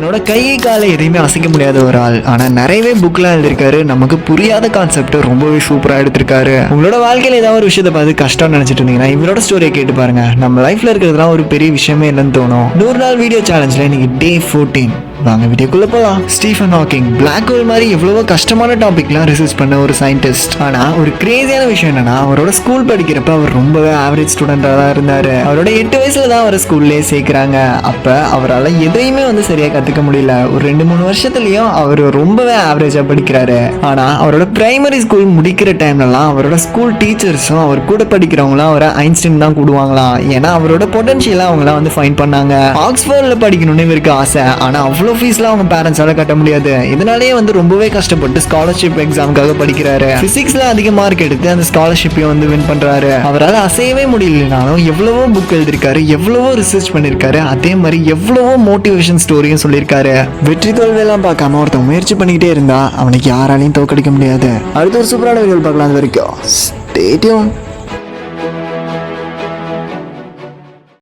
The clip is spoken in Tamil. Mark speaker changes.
Speaker 1: தன்னோட கையை காலை எதையுமே அசைக்க முடியாத ஒரு ஆள். ஆனா நிறையவே புக்லாம் எழுதிருக்காரு. நமக்கு புரியாத கான்செப்ட் ரொம்பவே சூப்பரா எடுத்திருக்காரு. உங்களோட வாழ்க்கையில ஏதாவது ஒரு விஷயத்தை பார்த்து கஷ்டம் நினைச்சிட்டு இருந்தீங்கன்னா இவரோட ஸ்டோரியை கேட்டு பாருங்க. நம்ம லைஃப்ல இருக்கிறதுலாம் ஒரு பெரிய விஷயமே இல்லைன்னு தோணும். 100 நாள் வீடியோ சேலஞ்சில் இன்னைக்கு டே 14. வாங்க வீடியோக்குள்ள போலாம். ஸ்டீஃபன் ஹாக்கிங் பிளாக் ஹோல் மாதிரி எவ்வளவோ கஷ்டமான டாபிக்லாம் ரிசர்ச் பண்ண ஒரு சயின்டிஸ்ட். ஆனா ஒரு கிரேசியான விஷயம் என்னன்னா, அவரோட ஸ்கூல் படிக்கிறப்ப அவர் ரொம்பவே ஆவரேஜ் ஸ்டூடெண்டா தான் இருந்தாரு. அவரோட 8 வயசுல தான் அவரை ஸ்கூல்லே சேர்க்கிறாங்க. அப்ப அவரால் எதையுமே சரியா கத்துக்க முடியல. ஒரு 2-3 வருஷத்துலயும் அவர் ரொம்பவே ஆவரேஜா படிக்கிறாரு. ஆனா அவரோட பிரைமரி ஸ்கூல் முடிக்கிற டைம்லலாம் அவரோட ஸ்கூல் டீச்சர்ஸும் அவர் கூட படிக்கிறவங்களாம் அவரை ஐன்ஸ்டைன் தான் கூடுவாங்களாம். ஏன்னா அவரோட பொட்டன்ஷியலா அவங்களாம் ஃபைண்ட் பண்ணாங்க. ஆக்ஸ்போர்ட்ல படிக்கணும்னு இவருக்கு ஆசை. ஆனா அவ்வளோ ஃபீஸ்லாம் அவங்க பேரண்ட்ஸால கட்ட முடியாது. இதனாலேயே ரொம்பவே கஷ்டப்பட்டு ஸ்காலர்ஷிப் எக்ஸாமுக்காக படிக்கிறாரு. பிசிக்ஸ்ல அதிக மார்க் எடுத்து அந்த ஸ்காலர்ஷிப்பையும் வின் பண்றாரு. அவரால் அசையவே முடியலனாலும் எவ்வளவோ புக் எழுதிருக்காரு, எவ்வளவோ ரிசர்ச் பண்ணிருக்காரு. அதே மாதிரி எவ்வளவோ மோட்டிவேஷன் ஸ்டோரியும் சொல்லியிருக்காரு. வெற்றி தோல்வியெல்லாம் பார்க்காம ஒருத்தன் முயற்சி பண்ணிக்கிட்டே இருந்தா அவனுக்கு யாராலையும் தோக்கடிக்க முடியாது. அடுத்த ஒரு சூப்பரான வீடியோ பார்க்கலாம். அது வரைக்கும் ஸ்டே டியூன்.